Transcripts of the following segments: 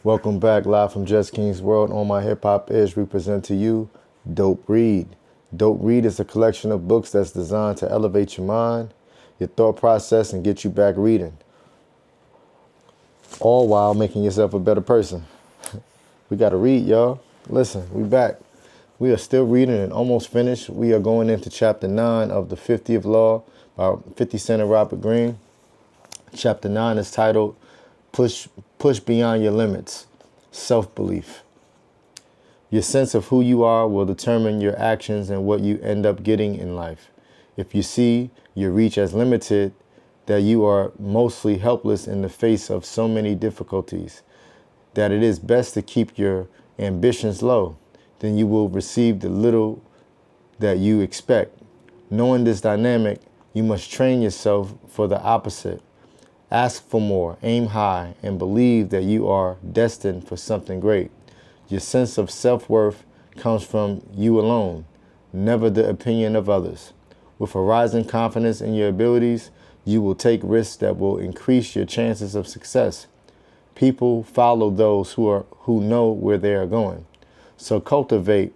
Welcome back, live from Just King's World. On my hip hop is we present to you Dope Read. Dope Read is a collection of books that's designed to elevate your mind, your thought process, and get you back reading, all while making yourself a better person. We got to read, y'all. Listen, we back. We are still reading and almost finished. We are going into chapter 9 of the 50th Law by Cent Robert Greene. Chapter 9 is titled Push Beyond Your Limits, Self-Belief. Your sense of who you are will determine your actions and what you end up getting in life. If you see your reach as limited, that you are mostly helpless in the face of so many difficulties, that it is best to keep your ambitions low, then you will receive the little that you expect. Knowing this dynamic, you must train yourself for the opposite. Ask for more, aim high, and believe that you are destined for something great. Your sense of self-worth comes from you alone, never the opinion of others. With a rising confidence in your abilities, you will take risks that will increase your chances of success. People follow those who know where they are going. So cultivate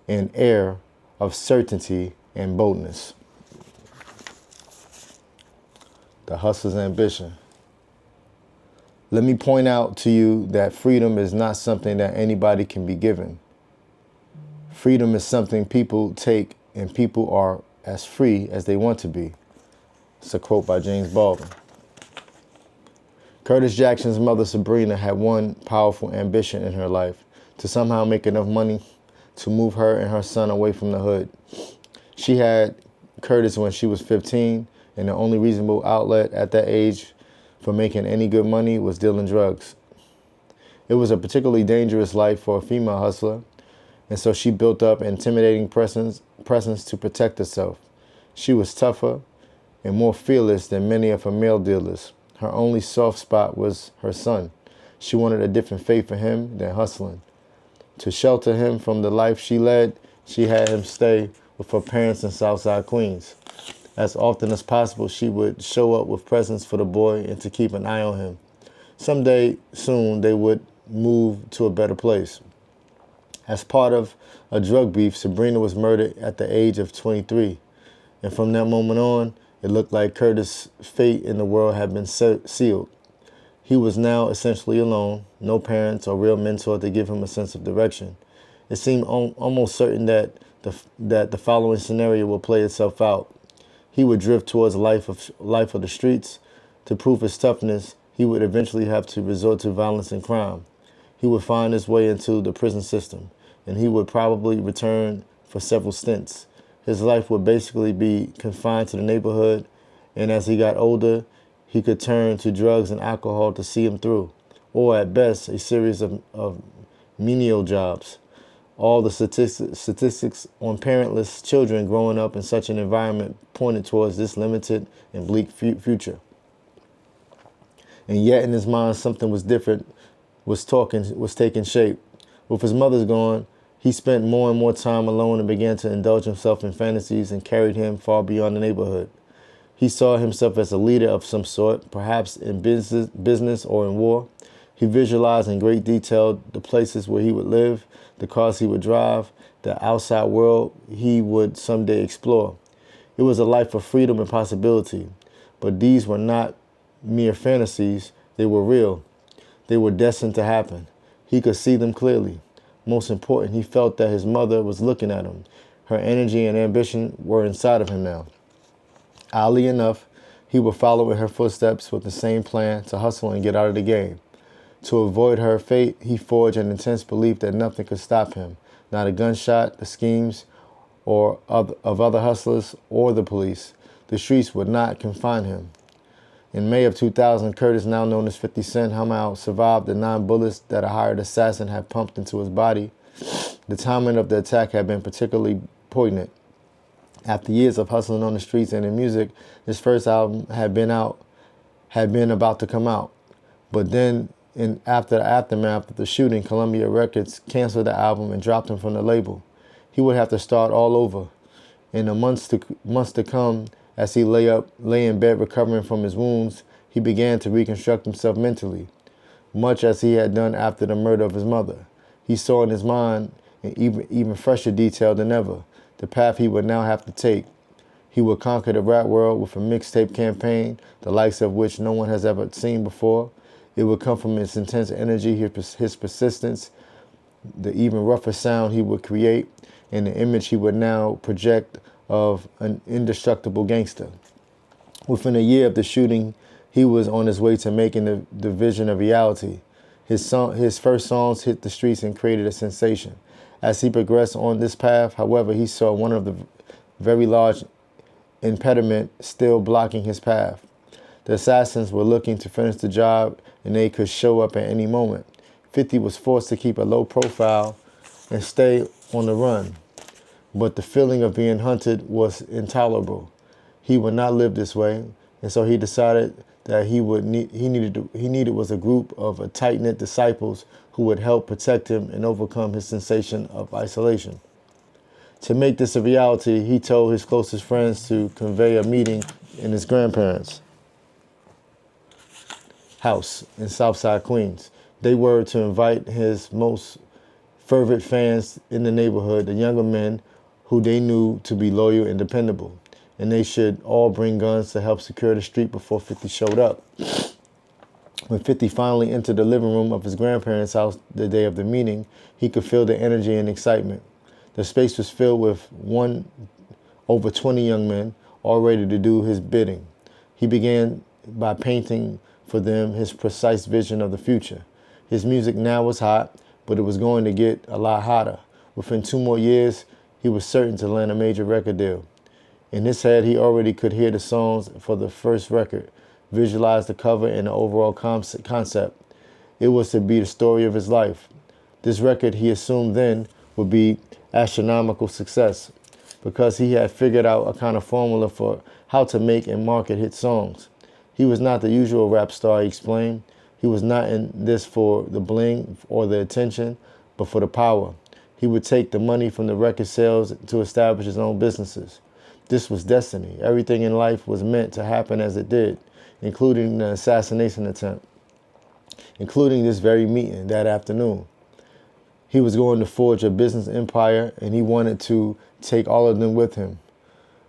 an air of certainty and boldness. The hustler's ambition. Let me point out to you that freedom is not something that anybody can be given. Freedom is something people take, and people are as free as they want to be. It's a quote by James Baldwin. Curtis Jackson's mother, Sabrina, had one powerful ambition in her life: to somehow make enough money to move her and her son away from the hood. She had Curtis when she was 15, and the only reasonable outlet at that age for making any good money was dealing drugs. It was a particularly dangerous life for a female hustler, and so she built up intimidating presence to protect herself. She was tougher and more fearless than many of her male dealers. Her only soft spot was her son. She wanted a different fate for him than hustling. To shelter him from the life she led, she had him stay with her parents in Southside Queens. As often as possible, she would show up with presents for the boy and to keep an eye on him. Someday soon, they would move to a better place. As part of a drug beef, Sabrina was murdered at the age of 23. And from that moment on, it looked like Curtis' fate in the world had been sealed. He was now essentially alone, no parents or real mentor to give him a sense of direction. It seemed almost certain that the following scenario will play itself out. He would drift towards a life of the streets. To prove his toughness, he would eventually have to resort to violence and crime. He would find his way into the prison system, and he would probably return for several stints. His life would basically be confined to the neighborhood, and as he got older, he could turn to drugs and alcohol to see him through, or at best, a series of menial jobs. All the statistics on parentless children growing up in such an environment pointed towards this limited and bleak future. And yet in his mind, something was different, was taking shape. With his mother gone, he spent more and more time alone and began to indulge himself in fantasies and carried him far beyond the neighborhood. He saw himself as a leader of some sort, perhaps in business or in war. He visualized in great detail the places where he would live, the cars he would drive, the outside world he would someday explore. It was a life of freedom and possibility, but these were not mere fantasies, they were real. They were destined to happen. He could see them clearly. Most important, he felt that his mother was looking at him. Her energy and ambition were inside of him now. Oddly enough, he would follow in her footsteps with the same plan to hustle and get out of the game. To avoid her fate, he forged an intense belief that nothing could stop him, not a gunshot, the schemes of other hustlers, or the police. The streets would not confine him. In May of 2000, Curtis, now known as 50 Cent, somehow survived the 9 bullets that a hired assassin had pumped into his body. The timing of the attack had been particularly poignant. After years of hustling on the streets and in music, his first album had been about to come out. But then, after the aftermath of the shooting, Columbia Records canceled the album and dropped him from the label. He would have to start all over. In the months to come, as he lay in bed recovering from his wounds, he began to reconstruct himself mentally. much as he had done after the murder of his mother. He saw in his mind, in even fresher detail than ever, the path he would now have to take. He would conquer the rap world with a mixtape campaign, the likes of which no one has ever seen before. It would come from his intense energy, his persistence, the even rougher sound he would create, and the image he would now project of an indestructible gangster. Within a year of the shooting, he was on his way to making the vision a reality. His first songs hit the streets and created a sensation. As he progressed on this path, however, he saw one of the very large impediment still blocking his path. The assassins were looking to finish the job, and they could show up at any moment. 50 was forced to keep a low profile and stay on the run. But the feeling of being hunted was intolerable. He would not live this way, and so he decided that he needed was a group of tight-knit disciples who would help protect him and overcome his sensation of isolation. To make this a reality, he told his closest friends to convey a meeting in his grandparents' house in Southside Queens. They were to invite his most fervent fans in the neighborhood, the younger men who they knew to be loyal and dependable, and they should all bring guns to help secure the street before 50 showed up. When 50 finally entered the living room of his grandparents' house the day of the meeting, he could feel the energy and excitement. The space was filled with over 20 young men, all ready to do his bidding. He began by painting for them his precise vision of the future. His music now was hot, but it was going to get a lot hotter. Within 2 more years, he was certain to land a major record deal. In his head, he already could hear the songs for the first record, visualize the cover and the overall concept. It was to be the story of his life. This record, he assumed then, would be astronomical success because he had figured out a kind of formula for how to make and market hit songs. He was not the usual rap star, he explained. He was not in this for the bling or the attention, but for the power. He would take the money from the record sales to establish his own businesses. This was destiny. Everything in life was meant to happen as it did, including the assassination attempt, including this very meeting that afternoon. He was going to forge a business empire, and he wanted to take all of them with him.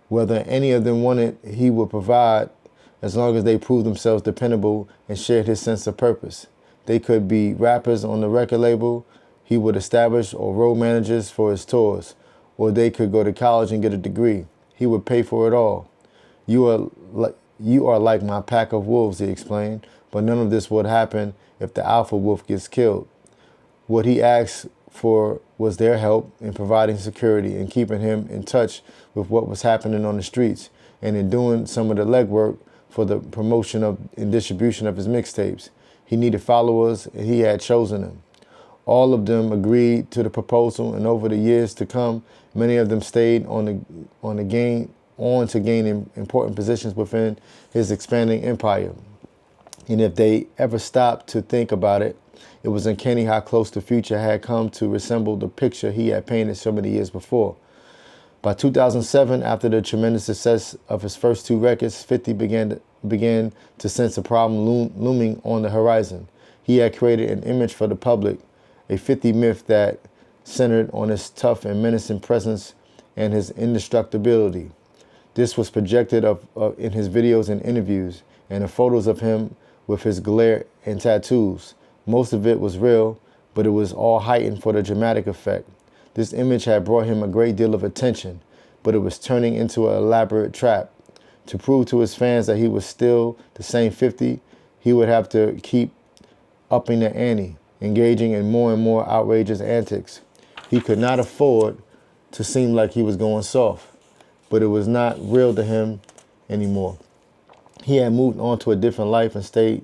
Whether any of them wanted, he would provide as long as they proved themselves dependable and shared his sense of purpose. They could be rappers on the record label he would establish or road managers for his tours, or they could go to college and get a degree. He would pay for it all. You are like my pack of wolves, he explained, but none of this would happen if the alpha wolf gets killed. What he asked for was their help in providing security and keeping him in touch with what was happening on the streets, and in doing some of the legwork for the promotion of and distribution of his mixtapes. He needed followers, and he had chosen them. All of them agreed to the proposal, and over the years to come, many of them stayed on to gain important positions within his expanding empire. And if they ever stopped to think about it, it was uncanny how close the future had come to resemble the picture he had painted so many years before. By 2007, after the tremendous success of his first 2 records, 50 began to sense a problem looming on the horizon. He had created an image for the public, a 50 myth that centered on his tough and menacing presence and his indestructibility. This was projected in his videos and interviews, and the photos of him with his glare and tattoos. Most of it was real, but it was all heightened for the dramatic effect. This image had brought him a great deal of attention, but it was turning into an elaborate trap. To prove to his fans that he was still the same 50, he would have to keep upping the ante, engaging in more and more outrageous antics. He could not afford to seem like he was going soft, but it was not real to him anymore. He had moved on to a different life and stayed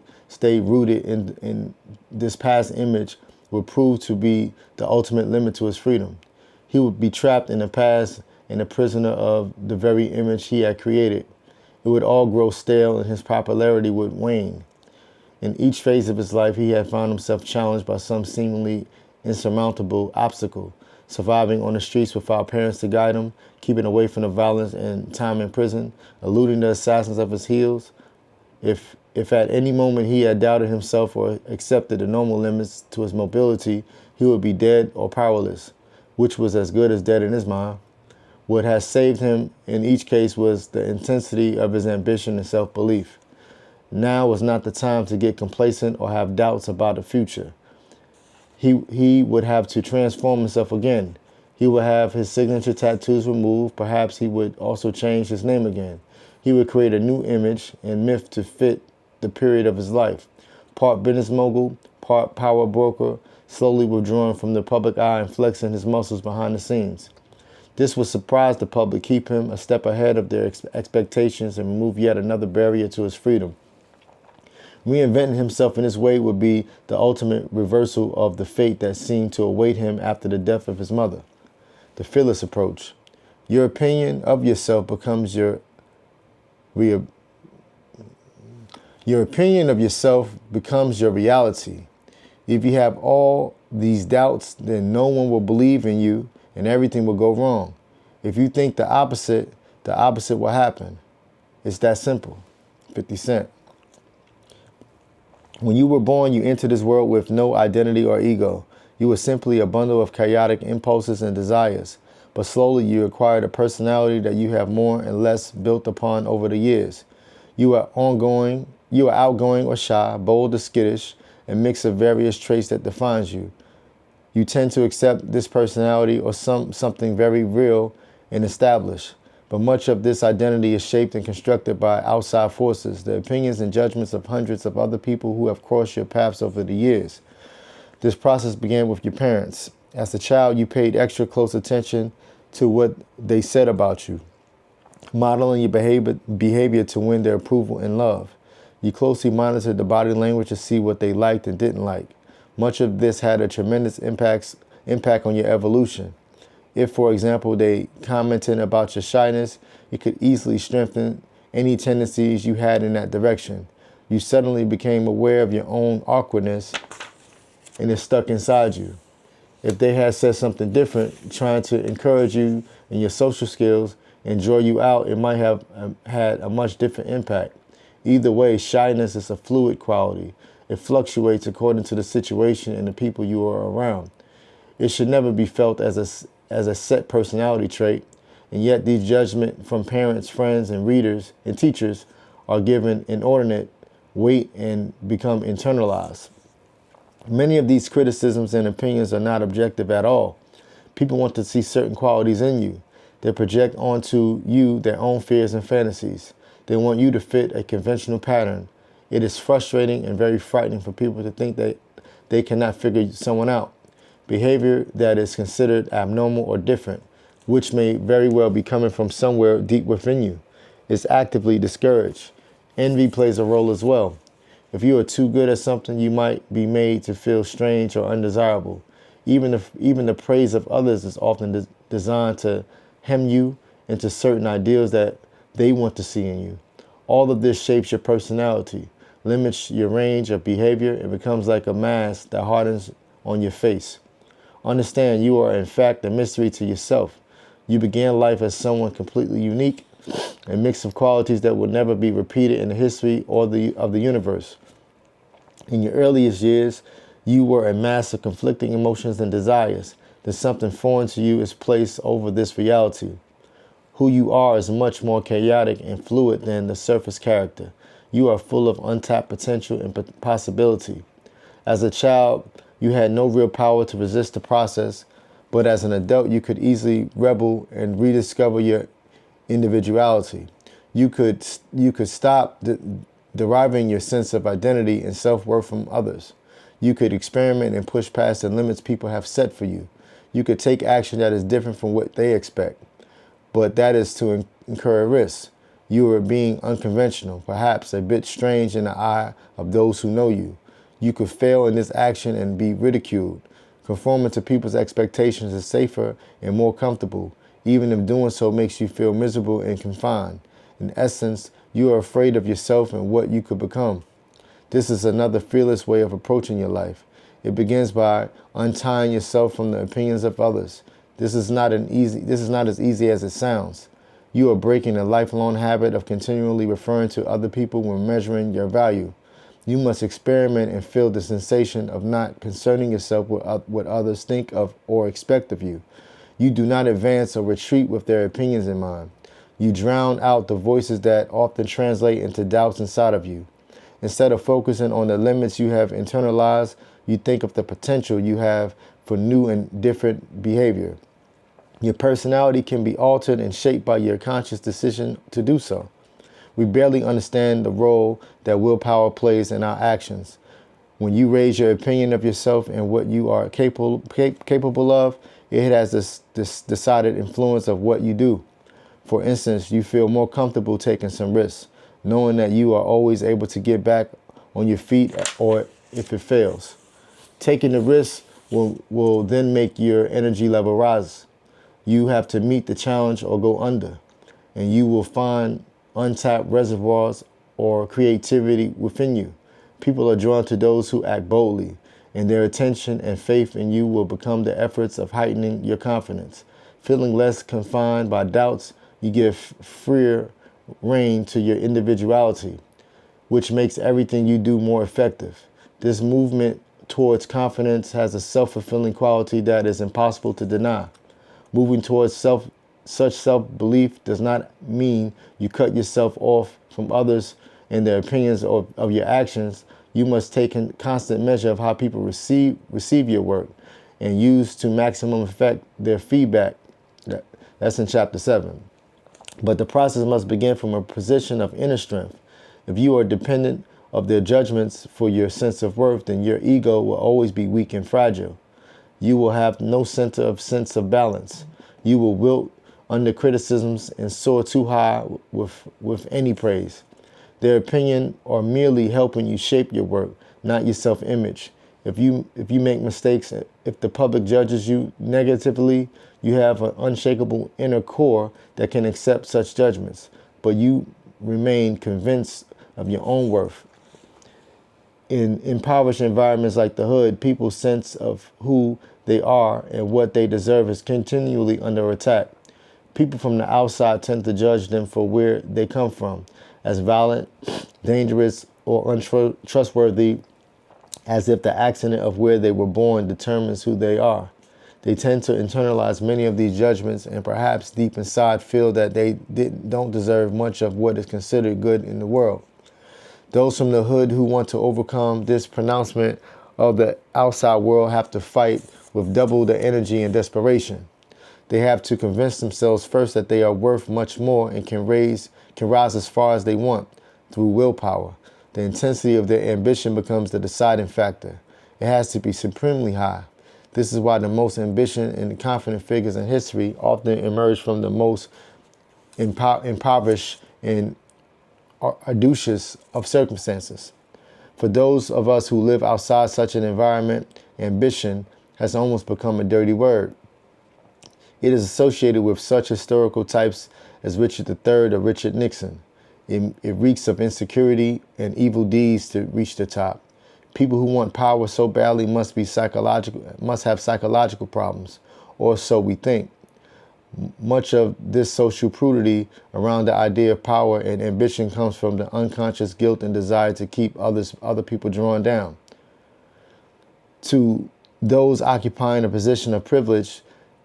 rooted in this past image would prove to be the ultimate limit to his freedom. He would be trapped in the past and a prisoner of the very image he had created. It would all grow stale and his popularity would wane. In each phase of his life, he had found himself challenged by some seemingly insurmountable obstacle, surviving on the streets without parents to guide him, keeping away from the violence and time in prison, eluding the assassins of his heels. If If at any moment he had doubted himself or accepted the normal limits to his mobility, he would be dead or powerless, which was as good as dead in his mind. What has saved him in each case was the intensity of his ambition and self-belief. Now was not the time to get complacent or have doubts about the future. He would have to transform himself again. He would have his signature tattoos removed. Perhaps he would also change his name again. He would create a new image and myth to fit the period of his life. Part business mogul, part power broker, slowly withdrawing from the public eye and flexing his muscles behind the scenes. This would surprise the public, keep him a step ahead of their expectations, and remove yet another barrier to his freedom. Reinventing himself in this way would be the ultimate reversal of the fate that seemed to await him after the death of his mother. The fearless approach. Your opinion of yourself becomes your opinion of yourself becomes your reality. If you have all these doubts, then no one will believe in you and everything will go wrong. If you think the opposite will happen. It's that simple. 50 Cent. When you were born, you entered this world with no identity or ego. You were simply a bundle of chaotic impulses and desires. But slowly you acquired a personality that you have more and less built upon over the years. You are outgoing or shy, bold or skittish, a mix of various traits that defines you. You tend to accept this personality or something very real and established. But much of this identity is shaped and constructed by outside forces, the opinions and judgments of hundreds of other people who have crossed your paths over the years. This process began with your parents. As a child, you paid extra close attention to what they said about you, modeling your behavior to win their approval and love. You closely monitored the body language to see what they liked and didn't like. Much of this had a tremendous impact on your evolution. If, for example, they commented about your shyness, it could easily strengthen any tendencies you had in that direction. You suddenly became aware of your own awkwardness and it stuck inside you. If they had said something different, trying to encourage you in your social skills and draw you out, it might have had a much different impact. Either way, shyness is a fluid quality. It fluctuates according to the situation and the people you are around. It should never be felt as a set personality trait, and yet these judgments from parents, friends, and readers and teachers are given inordinate weight and become internalized. Many of these criticisms and opinions are not objective at all. People want to see certain qualities in you. They project onto you their own fears and fantasies. They want you to fit a conventional pattern. It is frustrating and very frightening for people to think that they cannot figure someone out. Behavior that is considered abnormal or different, which may very well be coming from somewhere deep within you, is actively discouraged. Envy plays a role as well. If you are too good at something, you might be made to feel strange or undesirable. Even the praise of others is often designed to hem you into certain ideals that they want to see in you. All of this shapes your personality, limits your range of behavior, and becomes like a mask that hardens on your face. Understand you are in fact a mystery to yourself. You began life as someone completely unique, a mix of qualities that will never be repeated in the history of the universe. In your earliest years, you were a mass of conflicting emotions and desires. Then something foreign to you is placed over this reality. Who you are is much more chaotic and fluid than the surface character. You are full of untapped potential and possibility. As a child, you had no real power to resist the process, but as an adult, you could easily rebel and rediscover your individuality. You could stop deriving your sense of identity and self-worth from others. You could experiment and push past the limits people have set for you. You could take action that is different from what they expect, but that is to incur a risk. You are being unconventional, perhaps a bit strange in the eye of those who know you. You could fail in this action and be ridiculed. Conforming to people's expectations is safer and more comfortable, even if doing so makes you feel miserable and confined. In essence, you are afraid of yourself and what you could become. This is another fearless way of approaching your life. It begins by untying yourself from the opinions of others. This is not as easy as it sounds. You are breaking the lifelong habit of continually referring to other people when measuring your value. You must experiment and feel the sensation of not concerning yourself with what others think of or expect of you. You do not advance or retreat with their opinions in mind. You drown out the voices that often translate into doubts inside of you. Instead of focusing on the limits you have internalized, you think of the potential you have for new and different behavior. Your personality can be altered and shaped by your conscious decision to do so. We barely understand the role that willpower plays in our actions. When you raise your opinion of yourself and what you are capable of, it has this decided influence of what you do. For instance, you feel more comfortable taking some risks, knowing that you are always able to get back on your feet or if it fails. Taking the risk will then make your energy level rise. You have to meet the challenge or go under, and you will find untapped reservoirs or creativity within you. People are drawn to those who act boldly, and their attention and faith in you will become the efforts of heightening your confidence. Feeling less confined by doubts, you give freer rein to your individuality, which makes everything you do more effective. This movement towards confidence has a self-fulfilling quality that is impossible to deny. Moving towards such self-belief does not mean you cut yourself off from others and their opinions of your actions. You must take a constant measure of how people receive your work and use to maximum effect their feedback. That's in chapter 7. But the process must begin from a position of inner strength. If you are dependent of their judgments for your sense of worth, then your ego will always be weak and fragile. You will have no sense of balance. You will wilt under criticisms and soar too high with any praise. Their opinion are merely helping you shape your work, not your self-image. If you make mistakes, if the public judges you negatively, you have an unshakable inner core that can accept such judgments, but you remain convinced of your own worth. In impoverished environments like the hood, people's sense of who they are and what they deserve is continually under attack. People from the outside tend to judge them for where they come from, as violent, dangerous, or untrustworthy, as if the accident of where they were born determines who they are. They tend to internalize many of these judgments and perhaps deep inside feel that they don't deserve much of what is considered good in the world. Those from the hood who want to overcome this pronouncement of the outside world have to fight with double the energy and desperation. They have to convince themselves first that they are worth much more and can rise as far as they want through willpower. The intensity of their ambition becomes the deciding factor. It has to be supremely high. This is why the most ambitious and confident figures in history often emerge from the most impoverished and audacious of circumstances. For those of us who live outside such an environment, ambition has almost become a dirty word. It is associated with such historical types as Richard III or Richard Nixon. It reeks of insecurity and evil deeds to reach the top. People who want power so badly must have psychological problems, or so we think. Much of this social prudity around the idea of power and ambition comes from the unconscious guilt and desire to keep other people drawn down. To those occupying a position of privilege,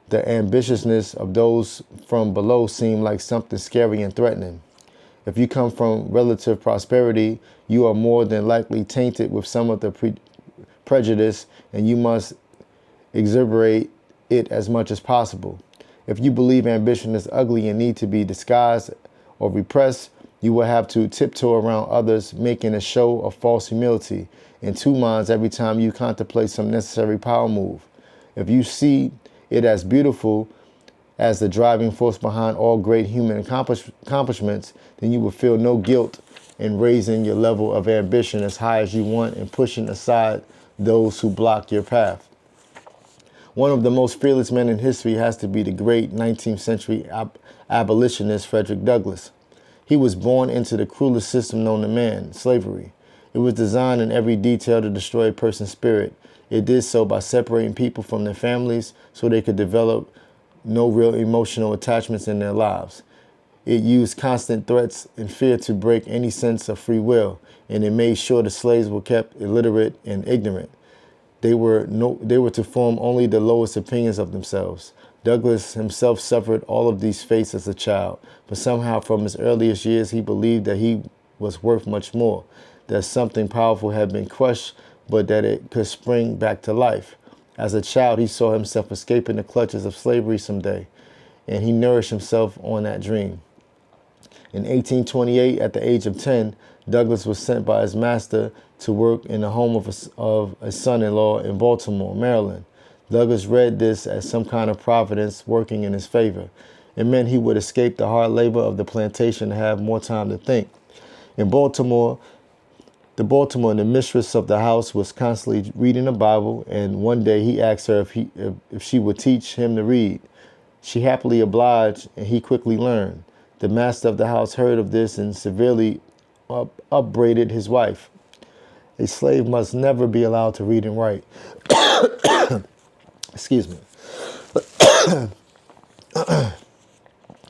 the ambitiousness of those from below seem like something scary and threatening. If you come from relative prosperity, you are more than likely tainted with some of the prejudice, and you must exaggerate it as much as possible. If you believe ambition is ugly and need to be disguised or repressed, you will have to tiptoe around others, making a show of false humility in two minds every time you contemplate some necessary power move. If you see it as beautiful as the driving force behind all great human accomplishments, then you will feel no guilt in raising your level of ambition as high as you want and pushing aside those who block your path. One of the most fearless men in history has to be the great 19th century abolitionist Frederick Douglass. He was born into the cruelest system known to man, slavery. It was designed in every detail to destroy a person's spirit. It did so by separating people from their families so they could develop no real emotional attachments in their lives. It used constant threats and fear to break any sense of free will, and it made sure the slaves were kept illiterate and ignorant. They were to form only the lowest opinions of themselves. Douglas himself suffered all of these fates as a child, but somehow from his earliest years he believed that he was worth much more, that something powerful had been crushed, but that it could spring back to life. As a child, he saw himself escaping the clutches of slavery someday, and he nourished himself on that dream. In 1828, at the age of 10, Douglas was sent by his master to work in the home of a son-in-law in Baltimore, Maryland. Douglas read this as some kind of providence working in his favor. It meant he would escape the hard labor of the plantation and have more time to think. In Baltimore, the mistress of the house was constantly reading the Bible, and one day he asked her if she would teach him to read. She happily obliged, and he quickly learned. The master of the house heard of this and severely upbraided his wife. A slave must never be allowed to read and write. Excuse me.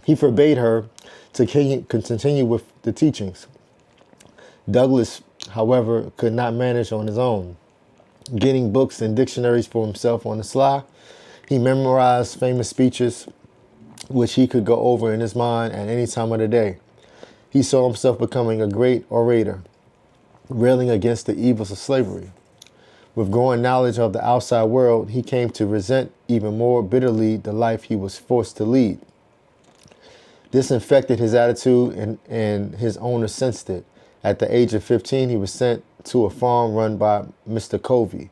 He forbade her to continue with the teachings. Douglas, however, could not manage on his own. Getting books and dictionaries for himself on the sly, he memorized famous speeches which he could go over in his mind at any time of the day. He saw himself becoming a great orator, railing against the evils of slavery. With growing knowledge of the outside world, he came to resent even more bitterly the life he was forced to lead. This infected his attitude, and his owner sensed it. At the age of 15, he was sent to a farm run by Mr. Covey,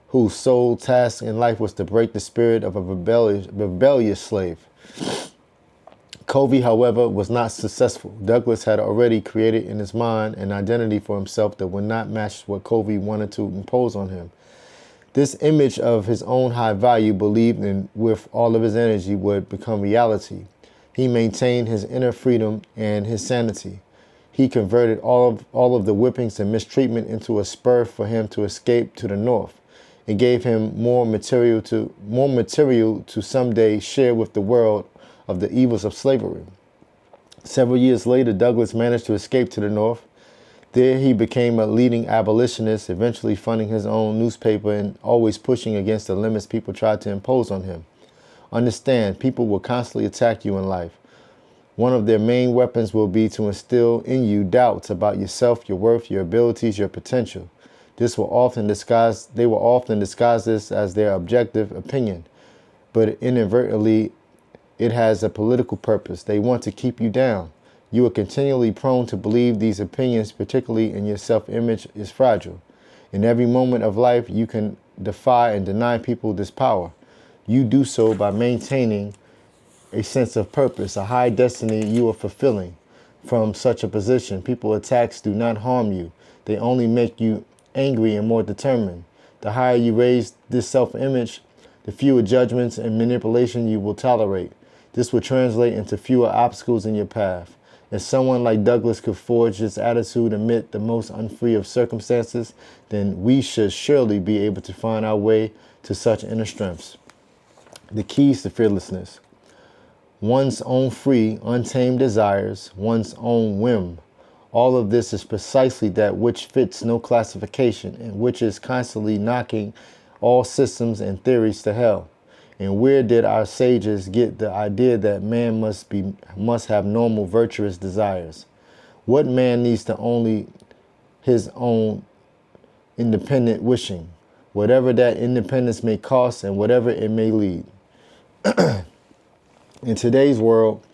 whose sole task in life was to break the spirit of a rebellious slave. Covey, however, was not successful. Douglas had already created in his mind an identity for himself that would not match what Covey wanted to impose on him. This image of his own high value, believed in with all of his energy, would become reality. He maintained his inner freedom and his sanity. He converted all of the whippings and mistreatment into a spur for him to escape to the north. It gave him more material to someday share with the world of the evils of slavery. Several years later, Douglas managed to escape to the north. There he became a leading abolitionist, eventually funding his own newspaper and always pushing against the limits people tried to impose on him. Understand, people will constantly attack you in life. One of their main weapons will be to instill in you doubts about yourself, your worth, your abilities, your potential. They will often disguise this as their objective opinion, but inadvertently it has a political purpose. They want to keep you down. You are continually prone to believe these opinions, particularly in your self-image, is fragile. In every moment of life, you can defy and deny people this power. You do so by maintaining a sense of purpose, a high destiny you are fulfilling. From such a position, people's attacks do not harm you. They only make you angry and more determined. The higher you raise this self-image, the fewer judgments and manipulation you will tolerate. This will translate into fewer obstacles in your path. If someone like Douglas could forge this attitude amid the most unfree of circumstances, then we should surely be able to find our way to such inner strengths. The keys to fearlessness: one's own free, untamed desires, one's own whim. All of this is precisely that which fits no classification and which is constantly knocking all systems and theories to hell. And where did our sages get the idea that man must have normal virtuous desires? What man needs to only his own independent wishing, whatever that independence may cost and whatever it may lead. In today's world,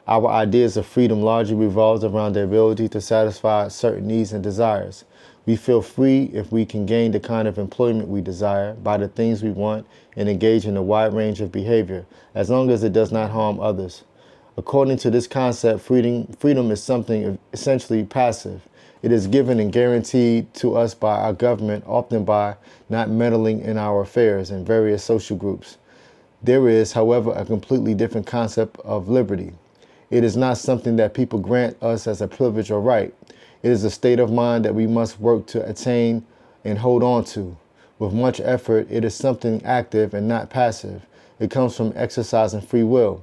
our ideas of freedom largely revolves around the ability to satisfy certain needs and desires. We feel free if we can gain the kind of employment we desire, buy the things we want, and engage in a wide range of behavior, as long as it does not harm others. According to this concept, freedom is something essentially passive. It is given and guaranteed to us by our government, often by not meddling in our affairs in various social groups. There is, however, a completely different concept of liberty. It is not something that people grant us as a privilege or right. It is a state of mind that we must work to attain and hold on to. With much effort, it is something active and not passive. It comes from exercising free will.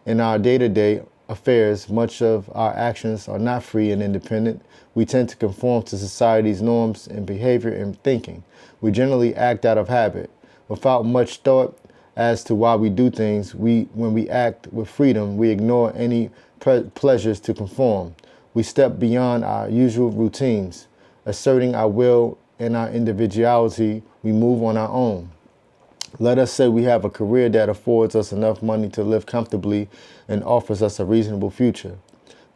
In our day-to-day, affairs, much of our actions are not free and independent. We tend to conform to society's norms and behavior and thinking. We generally act out of habit, without much thought as to why we do things. When we act with freedom, we ignore any pleasures to conform. We step beyond our usual routines, asserting our will and our individuality. We move on our own. Let us say we have a career that affords us enough money to live comfortably and offers us a reasonable future.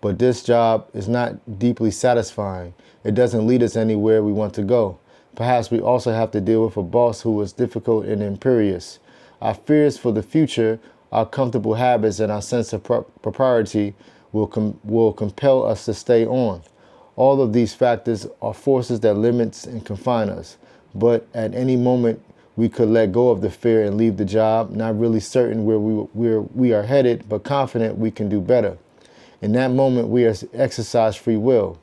But this job is not deeply satisfying. It doesn't lead us anywhere we want to go. Perhaps we also have to deal with a boss who is difficult and imperious. Our fears for the future, our comfortable habits, and our sense of propriety will compel us to stay on. All of these factors are forces that limit and confine us. But at any moment, we could let go of the fear and leave the job, not really certain where we are headed, but confident we can do better. In that moment, we exercise free will.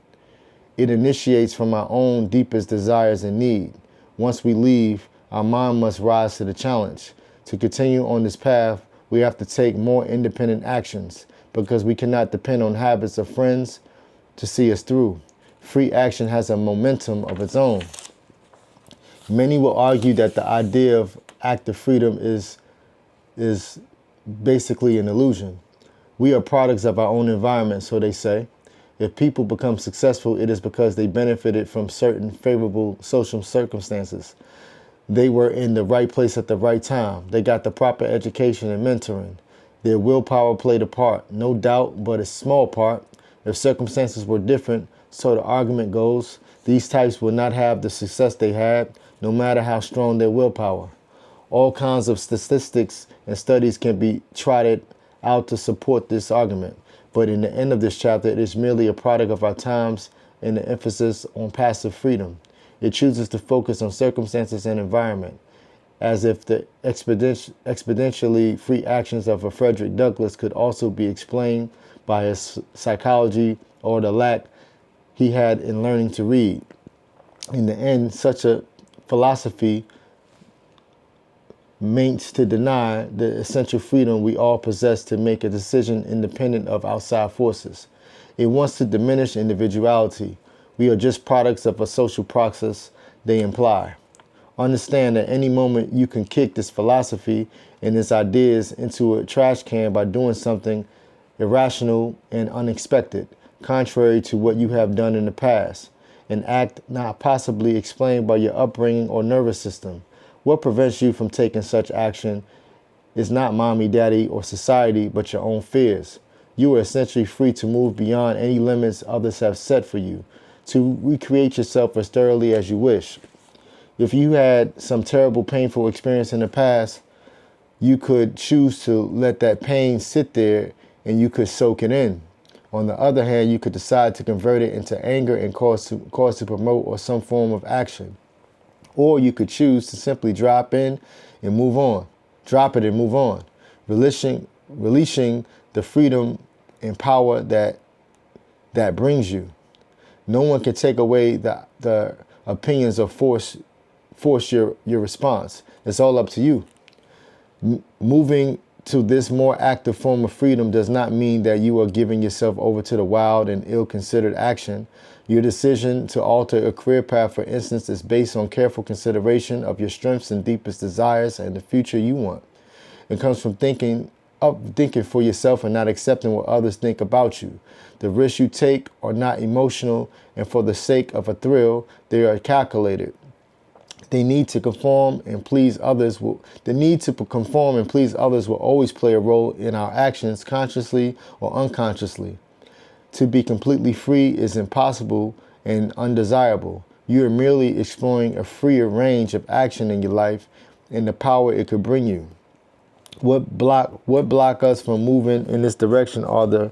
It initiates from our own deepest desires and need. Once we leave, our mind must rise to the challenge. To continue on this path, we have to take more independent actions because we cannot depend on habits of friends to see us through. Free action has a momentum of its own. Many will argue that the idea of active freedom is basically an illusion. We are products of our own environment, so they say. If people become successful, it is because they benefited from certain favorable social circumstances. They were in the right place at the right time. They got the proper education and mentoring. Their willpower played a part, no doubt, but a small part. If circumstances were different, so the argument goes, these types will not have the success they had, no matter how strong their willpower. All kinds of statistics and studies can be trotted out to support this argument. But in the end of this chapter, it is merely a product of our times and the emphasis on passive freedom. It chooses to focus on circumstances and environment, as if the exponentially free actions of a Frederick Douglass could also be explained by his psychology or the lack he had in learning to read. In the end, such a philosophy means to deny the essential freedom we all possess to make a decision independent of outside forces. It wants to diminish individuality. We are just products of a social process they imply. Understand that any moment you can kick this philosophy and its ideas into a trash can by doing something irrational and unexpected, contrary to what you have done in the past, an act not possibly explained by your upbringing or nervous system. What prevents you from taking such action is not mommy, daddy, or society, but your own fears. You are essentially free to move beyond any limits others have set for you, to recreate yourself as thoroughly as you wish. If you had some terrible, painful experience in the past, you could choose to let that pain sit there and you could soak it in. On the other hand, you could decide to convert it into anger and cause to promote or some form of action. Or you could choose to simply drop in and move on. Drop it and move on. Releasing the freedom and power that brings you. No one can take away the opinions or force your response. It's all up to you. Moving to this more active form of freedom does not mean that you are giving yourself over to the wild and ill-considered action. Your decision to alter a career path, for instance, is based on careful consideration of your strengths and deepest desires and the future you want. It comes from thinking for yourself and not accepting what others think about you. The risks you take are not emotional, and for the sake of a thrill, they are calculated. The need to conform and please others will always play a role in our actions, consciously or unconsciously. To be completely free is impossible and undesirable. You are merely exploring a freer range of action in your life and the power it could bring you. What block us from moving in this direction are the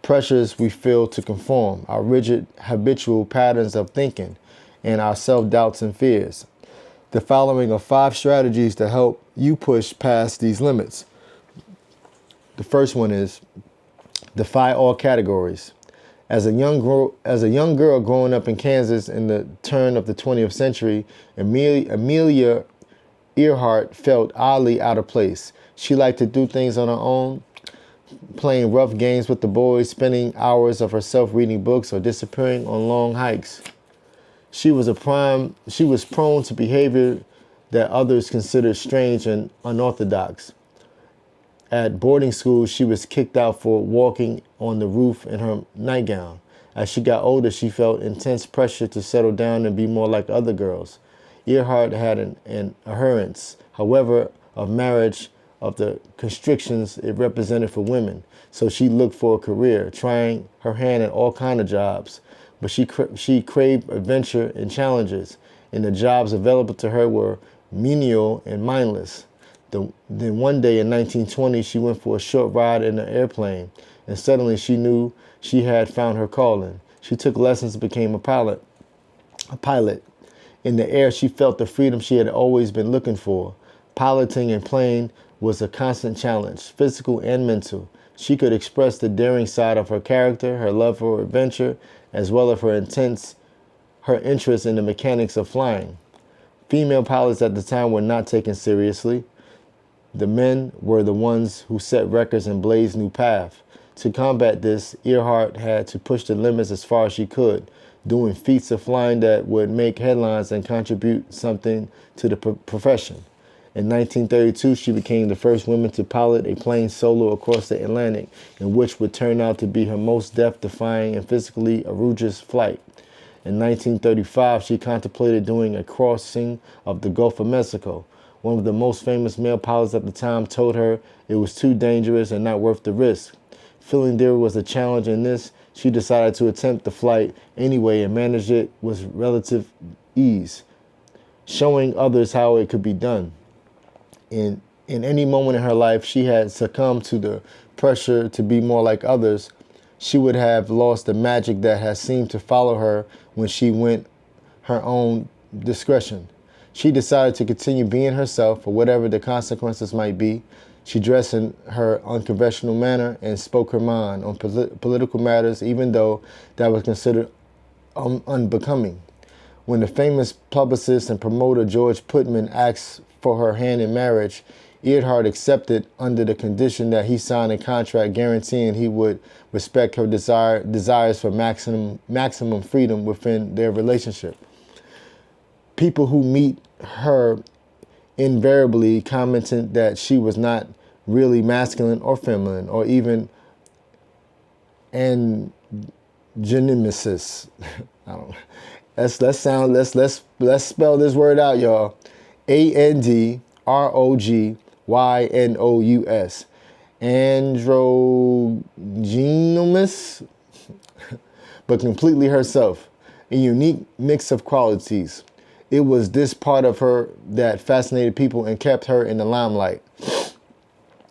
pressures we feel to conform, our rigid habitual patterns of thinking, and our self-doubts and fears. The following are 5 strategies to help you push past these limits. The first one is defy all categories. As a young girl growing up in Kansas in the turn of the 20th century, Amelia Earhart felt oddly out of place. She liked to do things on her own, playing rough games with the boys, spending hours of herself reading books, or disappearing on long hikes. She was prone to behavior that others considered strange and unorthodox. At boarding school, she was kicked out for walking on the roof in her nightgown. As she got older, she felt intense pressure to settle down and be more like other girls. Earhart had an adherence, however, of marriage, of the constrictions it represented for women. So she looked for a career, trying her hand at all kinds of jobs. But she craved adventure and challenges, and the jobs available to her were menial and mindless. Then one day in 1920, she went for a short ride in an airplane, and suddenly she knew she had found her calling. She took lessons and became a pilot. In the air, she felt the freedom she had always been looking for. Piloting and plane was a constant challenge, physical and mental. She could express the daring side of her character, her love for adventure, as well as her interest in the mechanics of flying. Female pilots at the time were not taken seriously. The men were the ones who set records and blazed new paths. To combat this, Earhart had to push the limits as far as she could, doing feats of flying that would make headlines and contribute something to the profession. In 1932, she became the first woman to pilot a plane solo across the Atlantic, in which would turn out to be her most death-defying and physically arduous flight. In 1935, she contemplated doing a crossing of the Gulf of Mexico. One of the most famous male pilots at the time told her it was too dangerous and not worth the risk. Feeling there was a challenge in this, she decided to attempt the flight anyway and managed it with relative ease, showing others how it could be done. In any moment in her life, she had succumbed to the pressure to be more like others. She would have lost the magic that had seemed to follow her when she went her own discretion. She decided to continue being herself for whatever the consequences might be. She dressed in her unconventional manner and spoke her mind on political matters, even though that was considered unbecoming. When the famous publicist and promoter George Putman asked for her hand in marriage, Earhart accepted under the condition that he signed a contract guaranteeing he would respect her desires for maximum freedom within their relationship. People who meet her invariably commented that she was not really masculine or feminine or even androgynous. I don't. Let's spell this word out, y'all. Androgynous. Androgynous, but completely herself. A unique mix of qualities. It was this part of her that fascinated people and kept her in the limelight.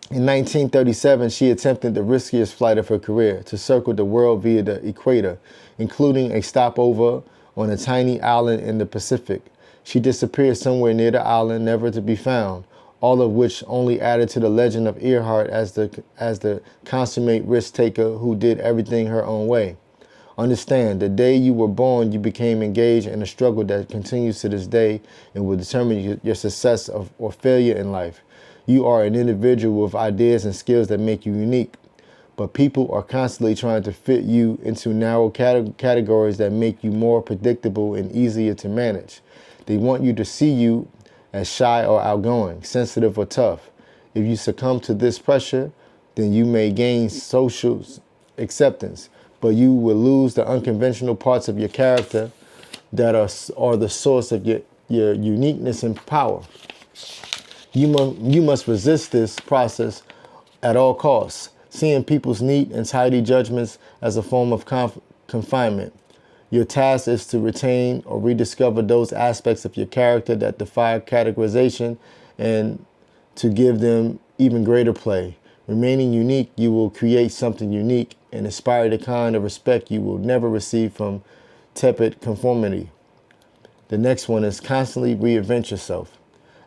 In 1937, she attempted the riskiest flight of her career, to circle the world via the equator, including a stopover on a tiny island in the Pacific. She disappeared somewhere near the island, never to be found, all of which only added to the legend of Earhart as the consummate risk-taker who did everything her own way. Understand, the day you were born, you became engaged in a struggle that continues to this day and will determine your success or failure in life. You are an individual with ideas and skills that make you unique, but people are constantly trying to fit you into narrow categories that make you more predictable and easier to manage. They want you to see you as shy or outgoing, sensitive or tough. If you succumb to this pressure, then you may gain social acceptance, but you will lose the unconventional parts of your character that are the source of your uniqueness and power. You must resist this process at all costs, seeing people's neat and tidy judgments as a form of confinement. Your task is to retain or rediscover those aspects of your character that defy categorization and to give them even greater play. Remaining unique, you will create something unique and inspire the kind of respect you will never receive from tepid conformity. The next one is constantly reinvent yourself.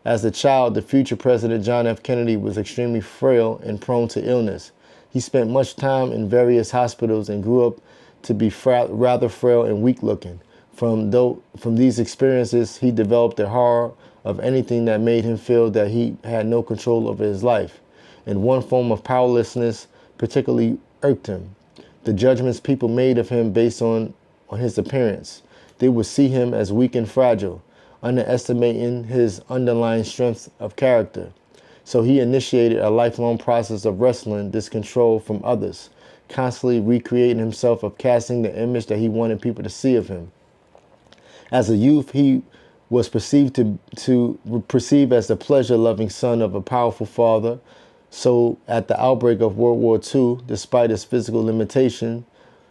As a child, the future President John F. Kennedy was extremely frail and prone to illness. He spent much time in various hospitals and grew up to be rather frail and weak-looking. From these experiences, he developed a horror of anything that made him feel that he had no control over his life. In one form of powerlessness, particularly irked him. The judgments people made of him based on his appearance. They would see him as weak and fragile, underestimating his underlying strength of character. So he initiated a lifelong process of wrestling this control from others, constantly recreating himself of casting the image that he wanted people to see of him. As a youth, he was perceived as the pleasure-loving son of a powerful father. So at the outbreak of World War II, despite his physical limitation,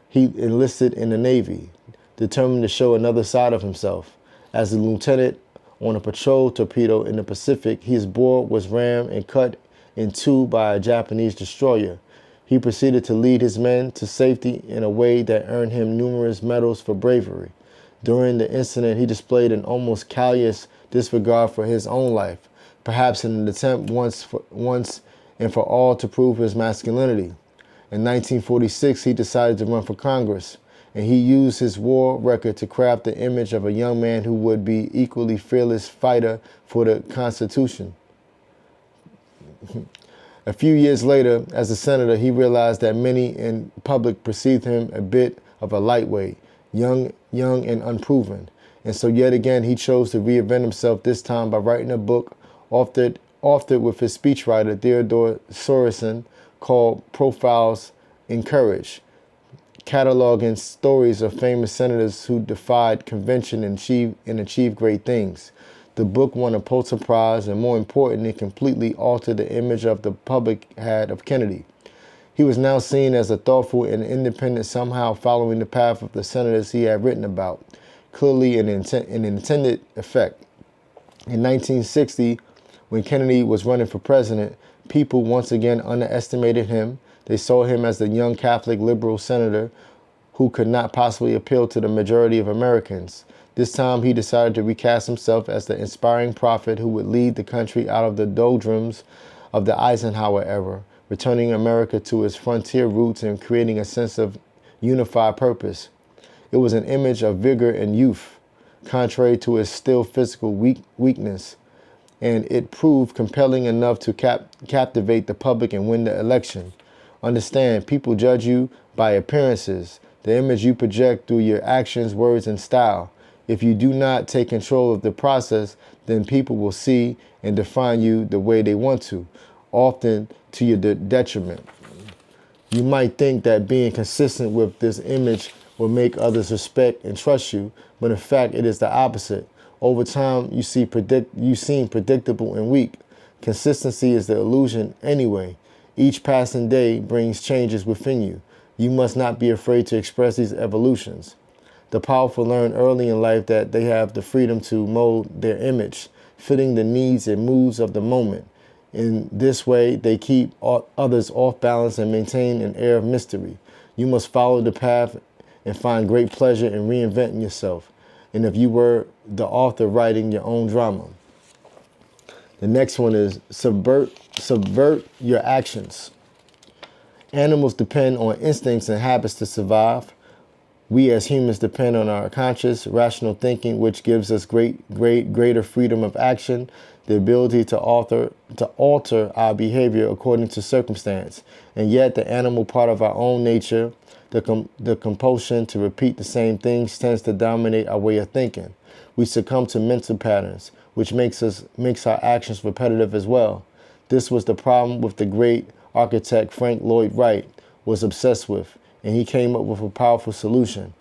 he enlisted in the Navy, determined to show another side of himself. As a lieutenant on a patrol torpedo in the Pacific, his board was rammed and cut in two by a Japanese destroyer. He proceeded to lead his men to safety in a way that earned him numerous medals for bravery. During the incident, he displayed an almost callous disregard for his own life, perhaps in an attempt once and for all to prove his masculinity. In 1946, he decided to run for Congress, and he used his war record to craft the image of a young man who would be equally fearless fighter for the Constitution. A few years later, as a senator, he realized that many in public perceived him a bit of a lightweight, young and unproven. And so yet again, he chose to reinvent himself, this time by writing a book authored with his speechwriter Theodore Sorensen called Profiles in Courage, cataloging stories of famous senators who defied convention and achieved great things. The book won a Pulitzer Prize, and more important, it completely altered the image of the public had of Kennedy. He was now seen as a thoughtful and independent, somehow following the path of the senators he had written about, clearly an intended effect. In 1960, when Kennedy was running for president, people once again underestimated him. They saw him as the young Catholic liberal senator who could not possibly appeal to the majority of Americans. This time he decided to recast himself as the inspiring prophet who would lead the country out of the doldrums of the Eisenhower era, returning America to its frontier roots and creating a sense of unified purpose. It was an image of vigor and youth, contrary to his still physical weakness, and it proved compelling enough to captivate the public and win the election. Understand, people judge you by appearances, the image you project through your actions, words, and style. If you do not take control of the process, then people will see and define you the way they want to, often to your detriment. You might think that being consistent with this image will make others respect and trust you, but in fact it is the opposite. Over time, you seem predictable and weak. Consistency is the illusion anyway. Each passing day brings changes within you. You must not be afraid to express these evolutions. The powerful learn early in life that they have the freedom to mold their image, fitting the needs and moods of the moment. In this way, they keep others off balance and maintain an air of mystery. You must follow the path and find great pleasure in reinventing yourself. And if you were the author writing your own drama. The next one is subvert your actions. Animals depend on instincts and habits to survive. We as humans depend on our conscious, rational thinking, which gives us greater freedom of action, the ability to alter our behavior according to circumstance. And yet the animal part of our own nature, the compulsion to repeat the same things, tends to dominate our way of thinking. We succumb to mental patterns, which makes our actions repetitive as well. This was the problem with the great architect Frank Lloyd Wright was obsessed with, and he came up with a powerful solution.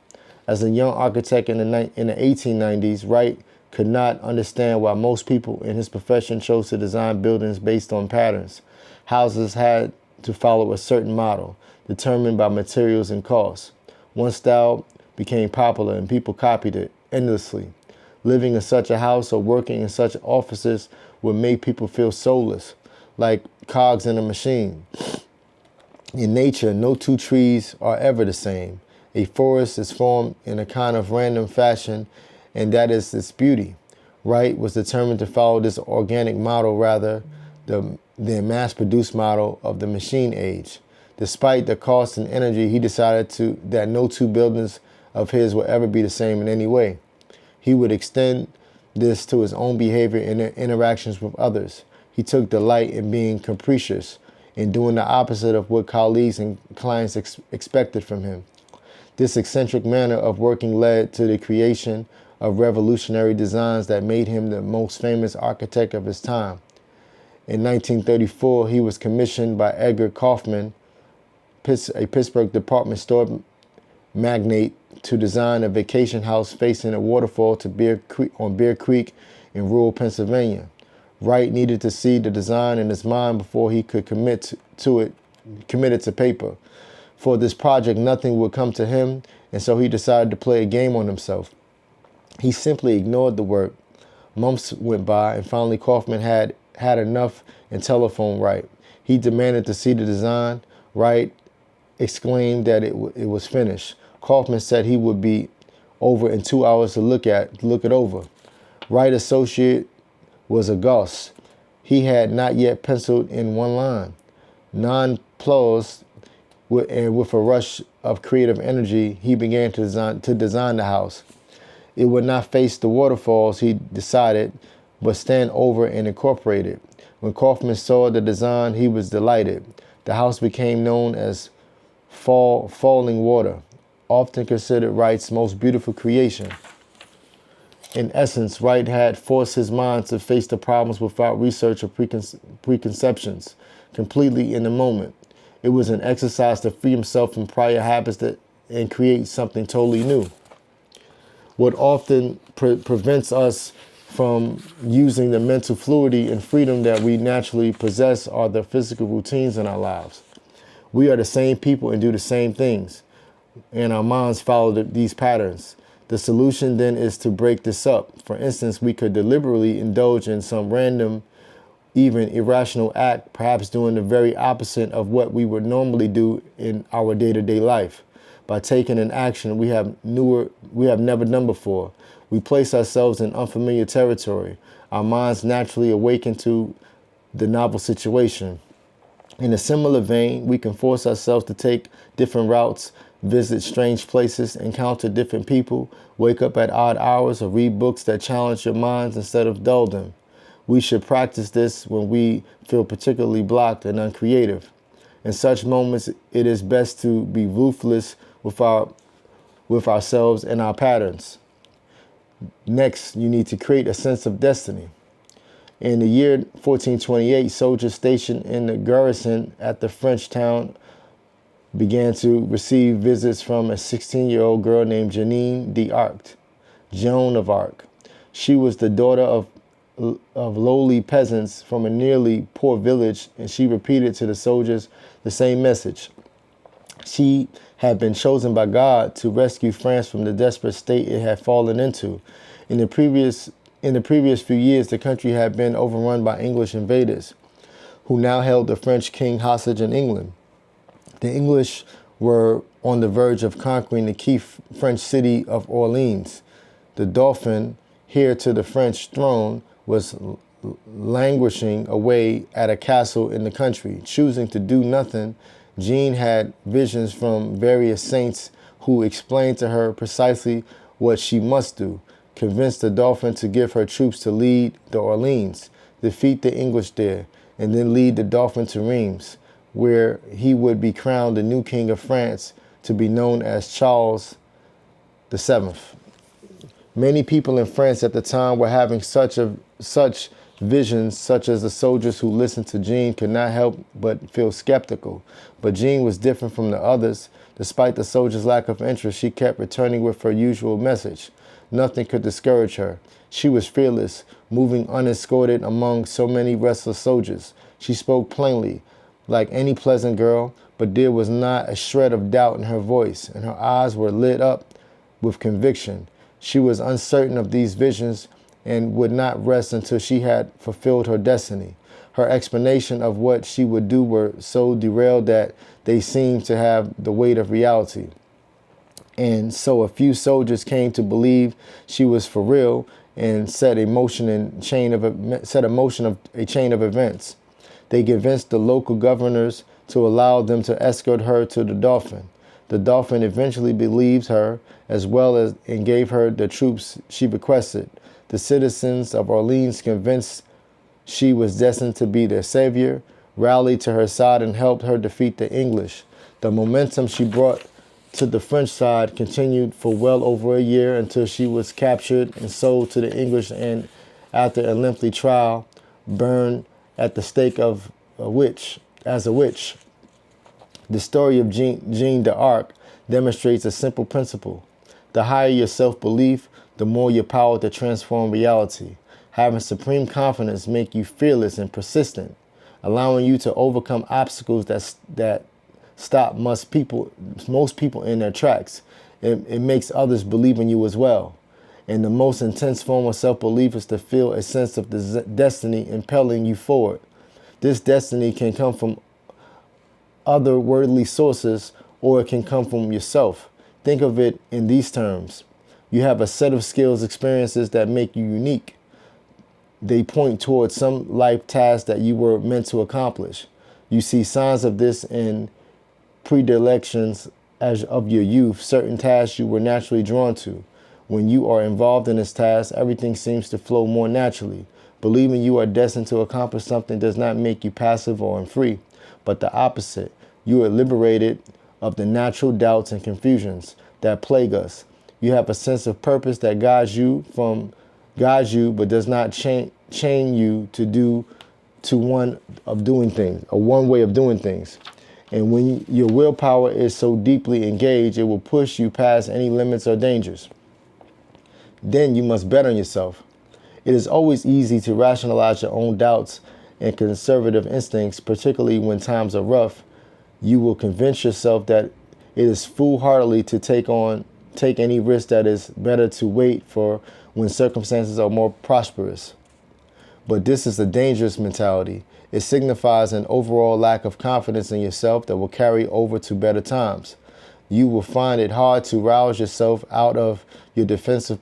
As a young architect in the 1890s, Wright could not understand why most people in his profession chose to design buildings based on patterns. Houses had to follow a certain model, determined by materials and costs. One style became popular and people copied it endlessly. Living in such a house or working in such offices would make people feel soulless, like cogs in a machine. In nature, no two trees are ever the same. A forest is formed in a kind of random fashion, and that is its beauty. Wright was determined to follow this organic model rather than the mass-produced model of the machine age. Despite the cost and energy, he decided that no two buildings of his would ever be the same in any way. He would extend this to his own behavior and interactions with others. He took delight in being capricious, and doing the opposite of what colleagues and clients expected from him. This eccentric manner of working led to the creation of revolutionary designs that made him the most famous architect of his time. In 1934, he was commissioned by Edgar Kaufman, a Pittsburgh department store magnate, to design a vacation house facing a waterfall on Bear Creek in rural Pennsylvania. Wright needed to see the design in his mind before he could commit it to paper. For this project, nothing would come to him, and so he decided to play a game on himself. He simply ignored the work. Months went by, and finally Kaufman had enough and telephoned Wright. He demanded to see the design. Wright exclaimed that it was finished. Kaufman said he would be over in 2 hours to look it over. Wright associate was aghast. He had not yet penciled in one line. Nonplussed, and with a rush of creative energy, he began to design the house. It would not face the waterfalls, he decided, but stand over and incorporate it. When Kaufman saw the design, he was delighted. The house became known as Falling Water, often considered Wright's most beautiful creation. In essence, Wright had forced his mind to face the problems without research or preconceptions, completely in the moment. It was an exercise to free himself from prior habits and create something totally new. What often prevents us from using the mental fluidity and freedom that we naturally possess are the physical routines in our lives. We are the same people and do the same things, and our minds follow these patterns. The solution then is to break this up. For instance, we could deliberately indulge in some random, even irrational act, perhaps doing the very opposite of what we would normally do in our day-to-day life. By taking an action we have never done before, we place ourselves in unfamiliar territory. Our minds naturally awaken to the novel situation. In a similar vein, we can force ourselves to take different routes, visit strange places, encounter different people, wake up at odd hours, or read books that challenge your minds instead of dull them. We should practice this when we feel particularly blocked and uncreative. In such moments, it is best to be ruthless with ourselves and our patterns. Next, you need to create a sense of destiny. In the year 1428, soldiers stationed in the garrison at the French town began to receive visits from a 16-year-old girl named Joan of Arc. She was the daughter of lowly peasants from a nearly poor village, and she repeated to the soldiers the same message. She had been chosen by God to rescue France from the desperate state it had fallen into. In the previous few years, the country had been overrun by English invaders, who now held the French king hostage in England. The English were on the verge of conquering the key French city of Orleans. The Dauphin, heir to the French throne, was languishing away at a castle in the country. Choosing to do nothing, Jean had visions from various saints who explained to her precisely what she must do. Convince the Dauphin to give her troops to lead the Orleans, defeat the English there, and then lead the Dauphin to Reims, where he would be crowned the new king of France, to be known as Charles VII. Many people in France at the time were having such visions, such as the soldiers who listened to Jean could not help but feel skeptical. But Jean was different from the others. Despite the soldiers' lack of interest, she kept returning with her usual message. Nothing could discourage her. She was fearless, moving unescorted among so many restless soldiers. She spoke plainly, like any pleasant girl, but there was not a shred of doubt in her voice, and her eyes were lit up with conviction. She was uncertain of these visions and would not rest until she had fulfilled her destiny. Her explanation of what she would do were so derailed that they seemed to have the weight of reality. And so a few soldiers came to believe she was for real and set a motion of a chain of events. They convinced the local governors to allow them to escort her to the Dauphin. The Dauphin eventually believed her and gave her the troops she requested. The citizens of Orleans, convinced she was destined to be their savior, rallied to her side and helped her defeat the English. The momentum she brought to the French side continued for well over a year until she was captured and sold to the English and, after a lengthy trial, burned at the stake of as a witch. The story of Jeanne d'Arc demonstrates a simple principle. The higher your self-belief, the more your power to transform reality. Having supreme confidence make you fearless and persistent, allowing you to overcome obstacles that stop most people in their tracks. It makes others believe in you as well. And the most intense form of self-belief is to feel a sense of destiny impelling you forward. This destiny can come from otherworldly sources, or it can come from yourself. Think of it in these terms. You have a set of skills, experiences that make you unique. They point towards some life task that you were meant to accomplish. You see signs of this in predilections as of your youth, certain tasks you were naturally drawn to. When you are involved in this task, everything seems to flow more naturally. Believing you are destined to accomplish something does not make you passive or unfree, but the opposite. You are liberated of the natural doubts and confusions that plague us. You have a sense of purpose that guides you, but does not chain you to one way of doing things. And when your willpower is so deeply engaged, it will push you past any limits or dangers. Then you must bet on yourself. It is always easy to rationalize your own doubts and conservative instincts, particularly when times are rough. You will convince yourself that it is foolhardy to take any risk, that is better to wait for when circumstances are more prosperous. But this is a dangerous mentality. It signifies an overall lack of confidence in yourself that will carry over to better times. You will find it hard to rouse yourself out of your defensive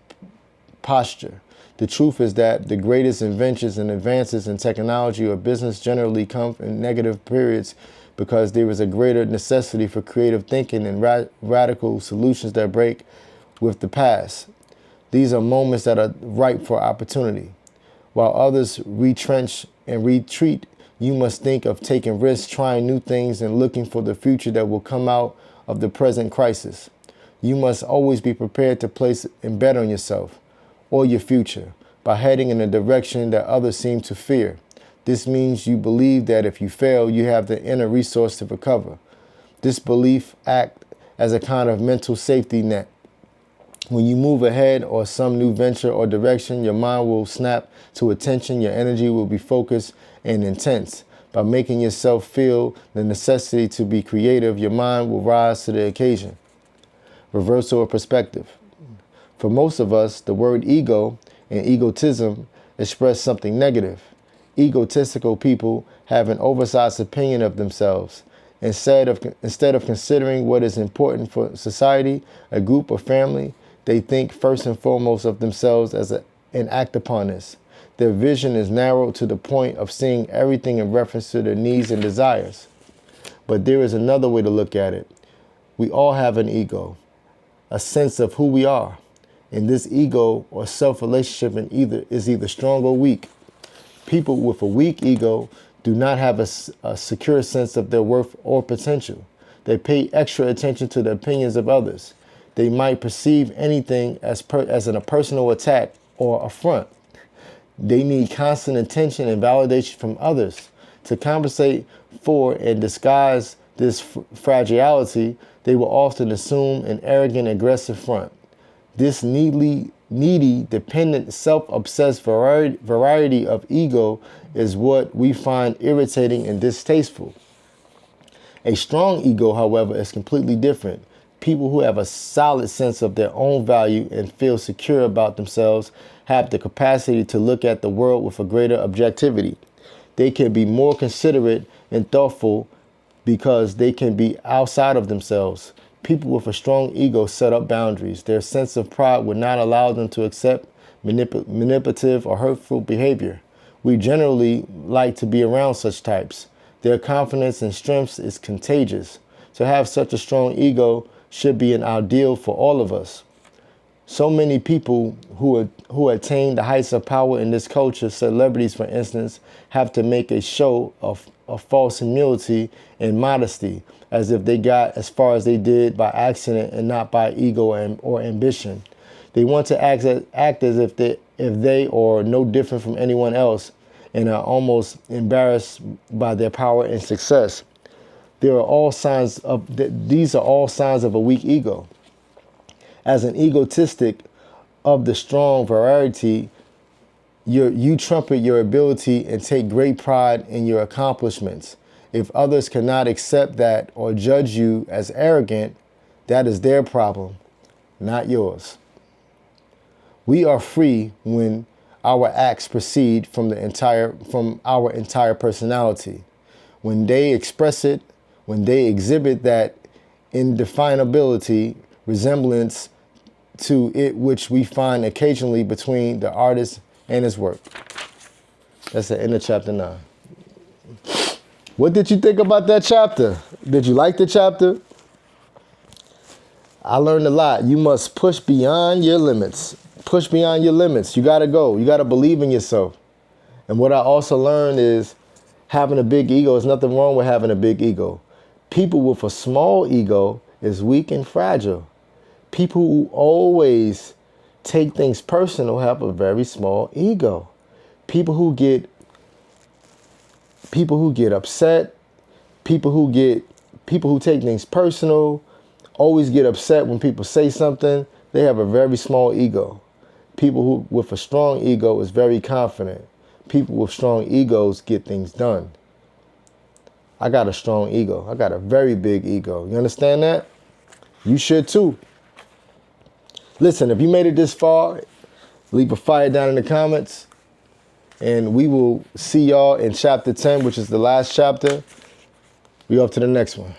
posture. The truth is that the greatest inventions and advances in technology or business generally come in negative periods, because there is a greater necessity for creative thinking and radical solutions that break with the past. These are moments that are ripe for opportunity. While others retrench and retreat, you must think of taking risks, trying new things, and looking for the future that will come out of the present crisis. You must always be prepared to place and bet on yourself or your future by heading in a direction that others seem to fear. This means you believe that if you fail, you have the inner resource to recover. This belief acts as a kind of mental safety net. When you move ahead or some new venture or direction, your mind will snap to attention, your energy will be focused and intense. By making yourself feel the necessity to be creative, your mind will rise to the occasion. Reversal of perspective. For most of us, the word ego and egotism express something negative. Egotistical people have an oversized opinion of themselves. Instead of considering what is important for society, a group, or family, they think first and foremost of themselves and act upon this. Their vision is narrowed to the point of seeing everything in reference to their needs and desires. But there is another way to look at it. We all have an ego, a sense of who we are. And this ego or self-relationship is either strong or weak. People with a weak ego do not have a secure sense of their worth or potential. They pay extra attention to the opinions of others. They might perceive anything as a personal attack or affront. They need constant attention and validation from others. To compensate for and disguise this fragility, they will often assume an arrogant, aggressive front. This needy, dependent, self-obsessed variety of ego is what we find irritating and distasteful. A strong ego, however, is completely different. People who have a solid sense of their own value and feel secure about themselves have the capacity to look at the world with a greater objectivity. They can be more considerate and thoughtful because they can be outside of themselves. People with a strong ego set up boundaries. Their sense of pride would not allow them to accept manipulative or hurtful behavior. We generally like to be around such types. Their confidence and strength is contagious. To have such a strong ego should be an ideal for all of us. So many people who attain the heights of power in this culture, celebrities for instance, have to make a show of of false humility and modesty, as if they got as far as they did by accident and not by ego or ambition. They want to act as if they are no different from anyone else and are almost embarrassed by their power and success. These are all signs of a weak ego. As an egotistic of the strong variety, you trumpet your ability and take great pride in your accomplishments. If others cannot accept that or judge you as arrogant, that is their problem, not yours. We are free when our acts proceed from our entire personality. When they express it, when they exhibit that indefinability, resemblance to it which we find occasionally between the artist and his work. That's the end of chapter 9. What did you think about that chapter? Did you like the chapter? I learned a lot. You must push beyond your limits. Push beyond your limits. You got to go. You got to believe in yourself. And what I also learned is having a big ego. There's nothing wrong with having a big ego. People with a small ego is weak and fragile. People who always take things personal have a very small ego. People who get upset, people who take things personal, always get upset when people say something, they have a very small ego. People who with a strong ego is very confident. People with strong egos get things done. I got a strong ego. I got a very big ego. You understand that? You should too. Listen, if you made it this far, leave a fire down in the comments. And we will see y'all in chapter 10, which is the last chapter. We off to the next one.